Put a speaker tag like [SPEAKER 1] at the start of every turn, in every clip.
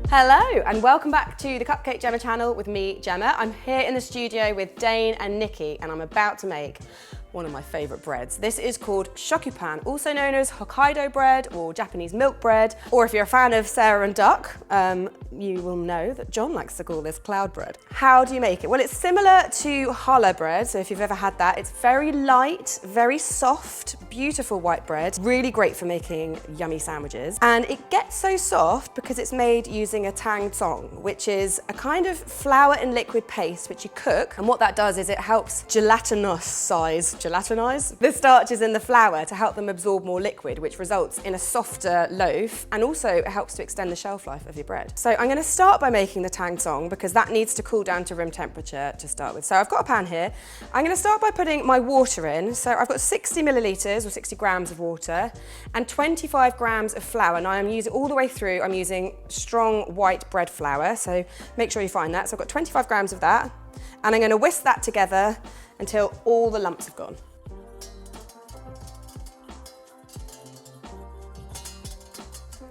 [SPEAKER 1] Hello and welcome back to the Cupcake Jemma channel with me, Gemma. I'm here in the studio with Dane and Nikki and I'm about to make one of my favourite breads. This is called Shokupan, also known as Hokkaido bread or Japanese milk bread, or if you're a fan of Sarah and Duck, you will know that John likes to call this cloud bread. How do you make it? Well, it's similar to challah bread, so if you've ever had that, it's very light, very soft, beautiful white bread, really great for making yummy sandwiches. And it gets so soft because it's made using a Tangzhong, which is a kind of flour and liquid paste which you cook, and what that does is it helps gelatinize the starches in the flour to help them absorb more liquid, which results in a softer loaf, and also it helps to extend the shelf life of your bread. So I'm going to start by making the Tangzhong because that needs to cool down to room temperature to start with. So I've got a pan here. I'm going to start by putting my water in. So I've got 60 millilitres or 60 grams of water and 25 grams of flour. Now I'm using all the way through, I'm using strong white bread flour. So make sure you find that. So I've got 25 grams of that and I'm going to whisk that together until all the lumps have gone.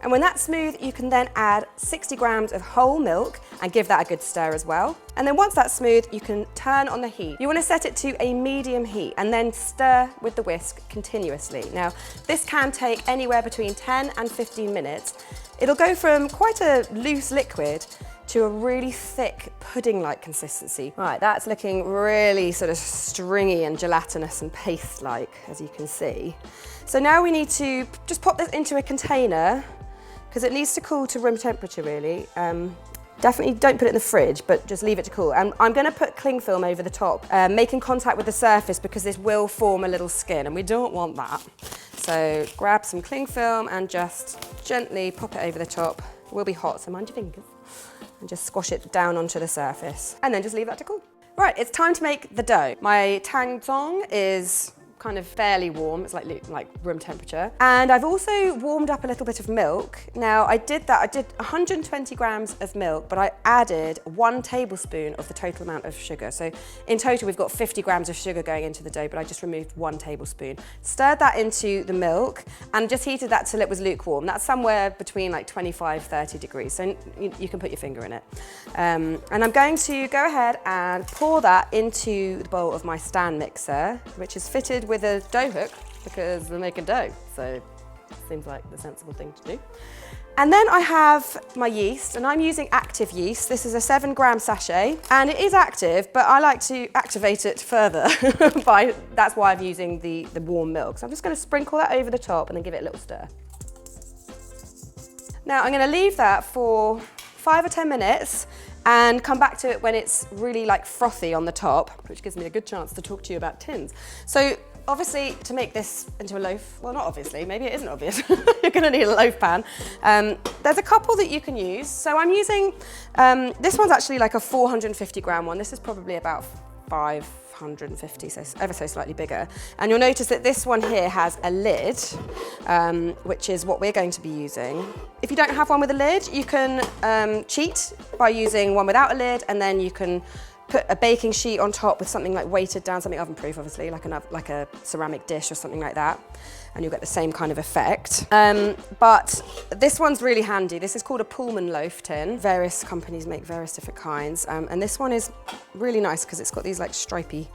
[SPEAKER 1] And when that's smooth, you can then add 60 grams of whole milk and give that a good stir as well. And then once that's smooth, you can turn on the heat. You want to set it to a medium heat and then stir with the whisk continuously. Now, this can take anywhere between 10 and 15 minutes. It'll go from quite a loose liquid to a really thick pudding-like consistency. Right, that's looking really sort of stringy and gelatinous and paste-like, as you can see. So now we need to just pop this into a container because it needs to cool to room temperature, really. Definitely don't put it in the fridge, but just leave it to cool. And I'm gonna put cling film over the top, making contact with the surface because this will form a little skin and we don't want that. So grab some cling film and just gently pop it over the top. It will be hot, so mind your fingers. And just squash it down onto the surface and then just leave that to cool. Right, it's time to make the dough. My Tangzhong is kind of fairly warm, it's like room temperature. And I've also warmed up a little bit of milk. Now I did 120 grams of milk, but I added 1 tablespoon of the total amount of sugar. So in total we've got 50 grams of sugar going into the dough, but I just removed 1 tablespoon. Stirred that into the milk and just heated that till it was lukewarm. That's somewhere between like 25, 30 degrees. So you can put your finger in it. And I'm going to go ahead and pour that into the bowl of my stand mixer, which is fitted with a dough hook because we're making dough, so it seems like the sensible thing to do. And then I have my yeast, and I'm using Active Yeast. This is a 7-gram sachet, and it is active, but I like to activate it further. That's why I'm using the warm milk. So I'm just going to sprinkle that over the top and then give it a little stir. Now I'm going to leave that for 5 or 10 minutes and come back to it when it's really like frothy on the top, which gives me a good chance to talk to you about tins. So obviously to make this into a loaf, well not obviously, maybe it isn't obvious, you're gonna need a loaf pan. There's a couple that you can use. So I'm using, this one's actually like a 450 gram one. This is probably about 550, so ever so slightly bigger. And you'll notice that this one here has a lid, which is what we're going to be using. If you don't have one with a lid, you can cheat by using one without a lid, and then you can put a baking sheet on top with something like weighted down, something oven-proof obviously, like a ceramic dish or something like that, and you'll get the same kind of effect. But this one's really handy. This is called a Pullman loaf tin. Various companies make various different kinds, and this one is really nice because it's got these like stripy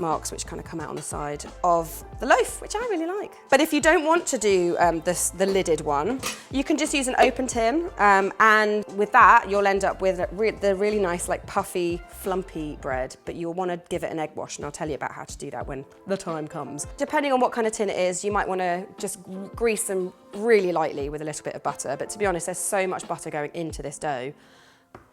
[SPEAKER 1] marks which kind of come out on the side of the loaf, which I really like. But if you don't want to do the lidded one, you can just use an open tin, and with that you'll end up with the really nice like puffy, flumpy bread, but you'll want to give it an egg wash, and I'll tell you about how to do that when the time comes. Depending on what kind of tin it is, you might want to just grease them really lightly with a little bit of butter, but to be honest, there's so much butter going into this dough,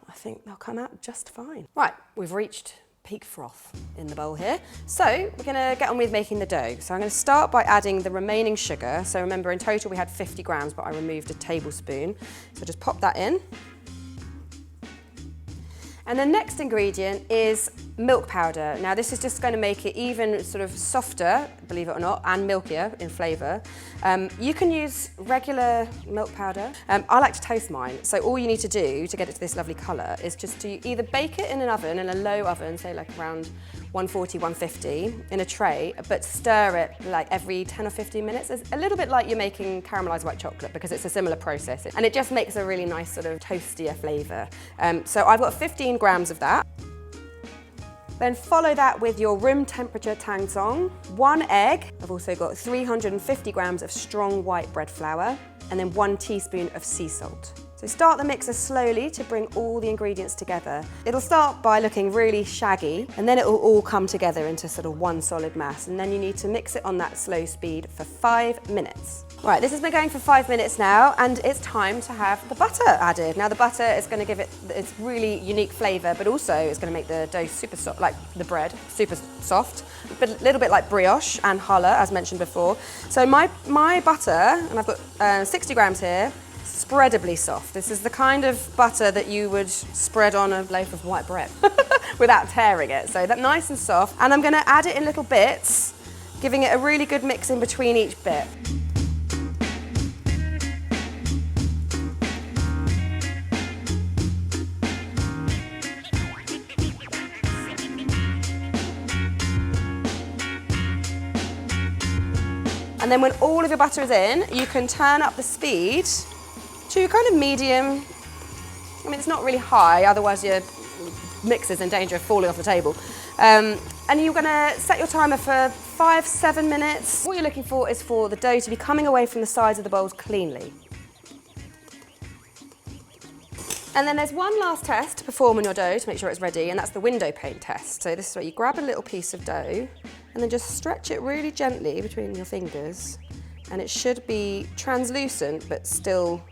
[SPEAKER 1] I think they'll come out just fine. Right, we've reached peak froth in the bowl here. So we're gonna get on with making the dough. So I'm gonna start by adding the remaining sugar. So remember in total we had 50 grams, but I removed a tablespoon. So just pop that in. And the next ingredient is milk powder. Now this is just going to make it even sort of softer, believe it or not, and milkier in flavour. You can use regular milk powder. I like to toast mine, so all you need to do to get it to this lovely colour is just to either bake it in an oven, in a low oven, say like around 140, 150 in a tray, but stir it like every 10 or 15 minutes. It's a little bit like you're making caramelized white chocolate because it's a similar process. And it just makes a really nice sort of toastier flavor. So I've got 15 grams of that. Then follow that with your room temperature Tangzhong, 1 egg. I've also got 350 grams of strong white bread flour, and then 1 teaspoon of sea salt. So start the mixer slowly to bring all the ingredients together. It'll start by looking really shaggy, and then it will all come together into sort of one solid mass, and then you need to mix it on that slow speed for 5 minutes. Right, this has been going for 5 minutes now, and it's time to have the butter added. Now the butter is going to give it its really unique flavour, but also it's going to make the dough super soft, like the bread, super soft, but a little bit like brioche and challah, as mentioned before. So my butter, and I've got 60 grams here, spreadably soft. This is the kind of butter that you would spread on a loaf of white bread without tearing it. So that's nice and soft. And I'm going to add it in little bits, giving it a really good mix in between each bit. And then when all of your butter is in, you can turn up the speed to kind of medium. I mean, it's not really high, otherwise your mix is in danger of falling off the table. And you're gonna set your timer for 5-7 minutes. What you're looking for is for the dough to be coming away from the sides of the bowls cleanly. And then there's one last test to perform on your dough to make sure it's ready, and that's the window pane test. So this is where you grab a little piece of dough and then just stretch it really gently between your fingers, and it should be translucent but still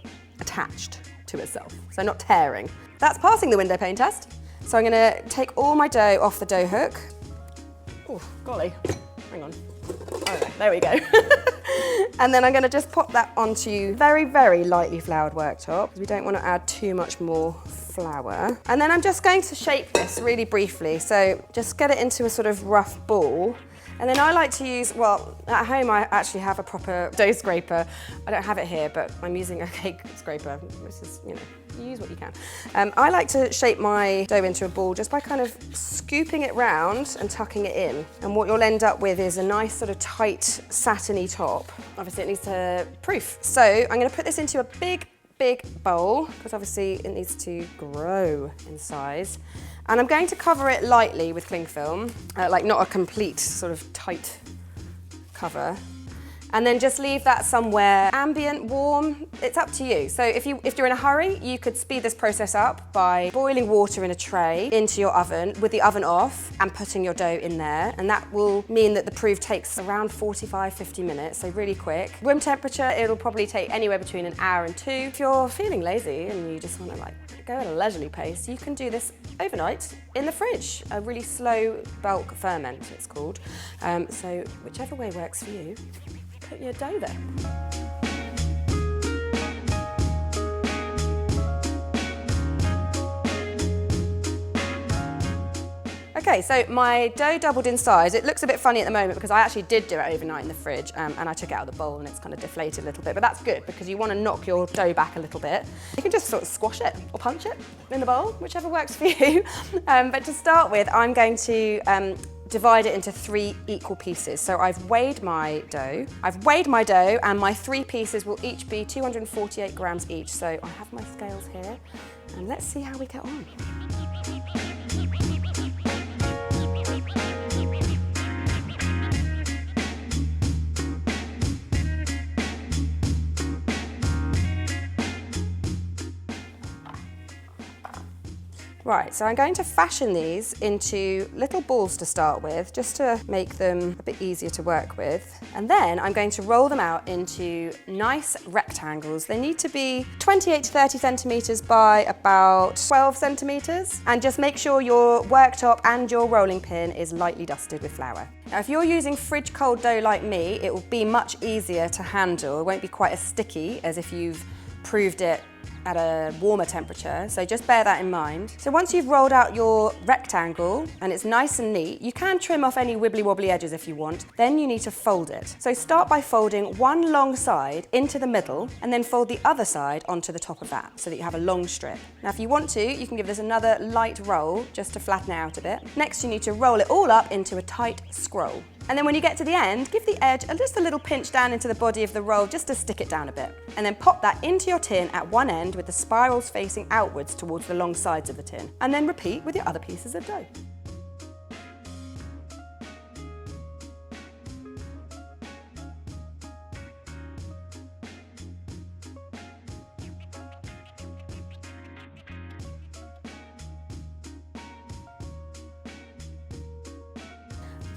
[SPEAKER 1] attached to itself, so not tearing. That's passing the window pane test. So I'm gonna take all my dough off the dough hook. Oh, golly, hang on. Oh, there we go. And then I'm gonna just pop that onto very, very lightly floured worktop, because we don't want to add too much more flour. And then I'm just going to shape this really briefly. So just get it into a sort of rough ball. And then I like to use, well, at home I actually have a proper dough scraper. I don't have it here, but I'm using a cake scraper. This is, you know, you use what you can. I like to shape my dough into a ball just by kind of scooping it round and tucking it in. And what you'll end up with is a nice sort of tight, satiny top. Obviously it needs to proof. So I'm gonna put this into a big bowl, because obviously it needs to grow in size. And I'm going to cover it lightly with cling film, like not a complete sort of tight cover. And then just leave that somewhere ambient, warm. It's up to you. So if you're in a hurry, you could speed this process up by boiling water in a tray into your oven with the oven off and putting your dough in there. And that will mean that the proof takes around 45-50 minutes, so really quick. Room temperature, it'll probably take anywhere between an hour and 2. If you're feeling lazy and you just want to like go at a leisurely pace, you can do this overnight in the fridge. A really slow bulk ferment, it's called. So whichever way works for you, put your dough there. Okay, so my dough doubled in size. It looks a bit funny at the moment because I actually did do it overnight in the fridge, and I took it out of the bowl and it's kind of deflated a little bit, but that's good because you want to knock your dough back a little bit. You can just sort of squash it or punch it in the bowl, whichever works for you. But to start with, I'm going to divide it into 3 equal pieces. So I've weighed my dough. And my 3 pieces will each be 248 grams each. So I have my scales here, and let's see how we get on. Right, so I'm going to fashion these into little balls to start with, just to make them a bit easier to work with. And then I'm going to roll them out into nice rectangles. They need to be 28 to 30 centimetres by about 12 centimetres. And just make sure your worktop and your rolling pin is lightly dusted with flour. Now, if you're using fridge cold dough like me, it will be much easier to handle. It won't be quite as sticky as if you've proved it at a warmer temperature, so just bear that in mind. So once you've rolled out your rectangle and it's nice and neat, you can trim off any wibbly wobbly edges if you want, then you need to fold it. So start by folding one long side into the middle and then fold the other side onto the top of that so that you have a long strip. Now if you want to, you can give this another light roll just to flatten it out a bit. Next you need to roll it all up into a tight scroll. And then when you get to the end, give the edge just a little pinch down into the body of the roll just to stick it down a bit. And then pop that into your tin at one end with the spirals facing outwards towards the long sides of the tin. And then repeat with your other pieces of dough.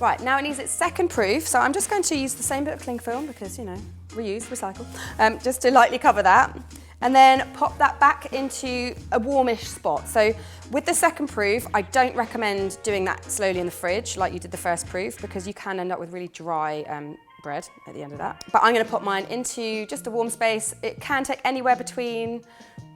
[SPEAKER 1] Right, now it needs its second proof, so I'm just going to use the same bit of cling film because, you know, reuse, recycle, just to lightly cover that. And then pop that back into a warmish spot. So with the second proof, I don't recommend doing that slowly in the fridge like you did the first proof because you can end up with really dry bread at the end of that. But I'm going to pop mine into just a warm space. It can take anywhere between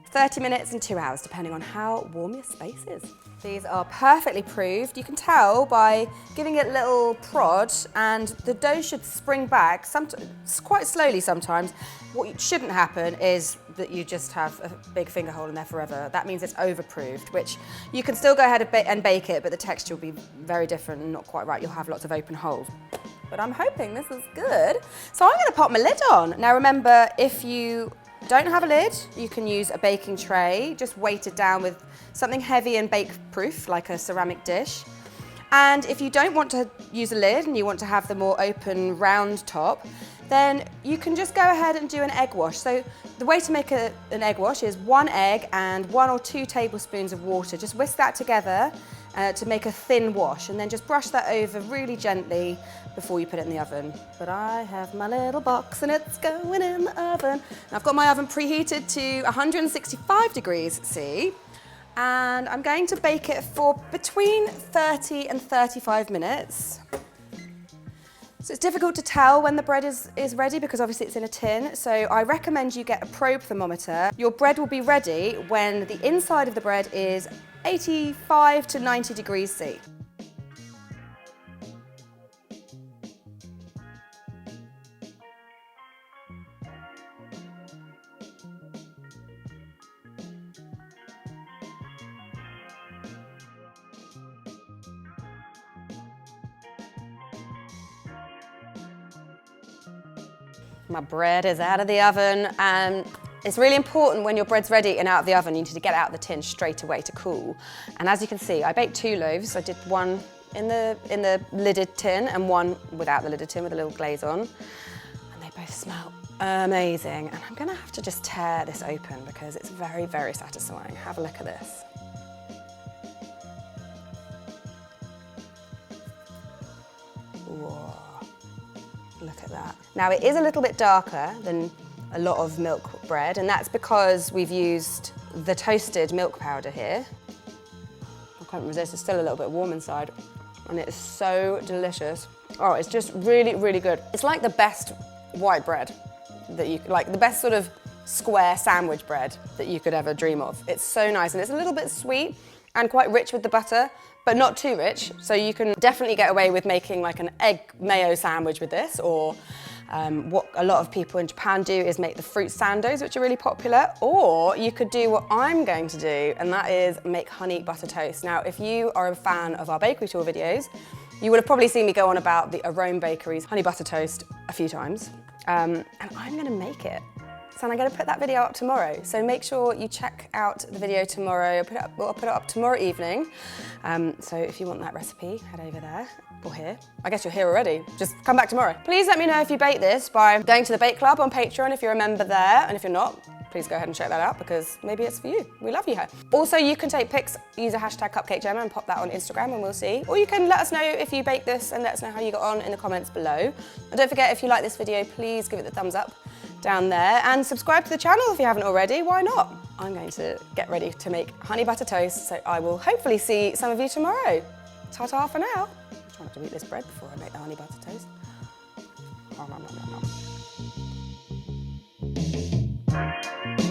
[SPEAKER 1] 30 minutes and 2 hours, depending on how warm your space is. These are perfectly proofed. You can tell by giving it a little prod and the dough should spring back, quite slowly sometimes. What shouldn't happen is that you just have a big finger hole in there forever. That means it's overproofed, which you can still go ahead and bake it, but the texture will be very different and not quite right. You'll have lots of open holes. But I'm hoping this is good. So I'm gonna pop my lid on. Now remember, if you don't have a lid, you can use a baking tray. Just weight it down with something heavy and bake-proof, like a ceramic dish. And if you don't want to use a lid and you want to have the more open, round top, then you can just go ahead and do an egg wash. So the way to make an egg wash is 1 egg and 1 or 2 tablespoons of water. Just whisk that together to make a thin wash, and then just brush that over really gently before you put it in the oven. But I have my little box and it's going in the oven. And I've got my oven preheated to 165 degrees C, and I'm going to bake it for between 30 and 35 minutes. So it's difficult to tell when the bread is ready because obviously it's in a tin, so I recommend you get a probe thermometer. Your bread will be ready when the inside of the bread is 85 to 90 degrees C. My bread is out of the oven, and it's really important when your bread's ready and out of the oven, you need to get it out of the tin straight away to cool. And as you can see, I baked 2 loaves. I did one in the lidded tin and one without the lidded tin with a little glaze on. And they both smell amazing. And I'm gonna have to just tear this open because it's very, very satisfying. Have a look at this. Whoa. Look at that. Now it is a little bit darker than a lot of milk bread, and that's because we've used the toasted milk powder here. I can't resist, it's still a little bit warm inside, and it is so delicious. Oh, it's just really, really good. It's like the best white bread that you could, like the best sort of square sandwich bread that you could ever dream of. It's so nice, and it's a little bit sweet and quite rich with the butter, but not too rich. So you can definitely get away with making like an egg mayo sandwich with this, or what a lot of people in Japan do is make the fruit sandos, which are really popular, or you could do what I'm going to do, and that is make honey butter toast. Now, if you are a fan of our bakery tour videos, you would have probably seen me go on about the Arome Bakery's honey butter toast a few times, and I'm gonna make it. So I'm going to put that video up tomorrow. So make sure you check out the video tomorrow. I'll put it up tomorrow evening. So if you want that recipe, head over there or here. I guess you're here already. Just come back tomorrow. Please let me know if you bake this by going to the Bake Club on Patreon if you're a member there. And if you're not, please go ahead and check that out because maybe it's for you. We love you here. Also, you can take pics, use a hashtag Cupcake Jemma and pop that on Instagram and we'll see. Or you can let us know if you bake this and let us know how you got on in the comments below. And don't forget, if you like this video, please give it the thumbs up down there and subscribe to the channel if you haven't already. Why not? I'm going to get ready to make honey butter toast, so I will hopefully see some of you tomorrow. Ta-ta for now. I'm trying not to eat this bread before I make the honey butter toast. Nom, nom, nom, nom, nom.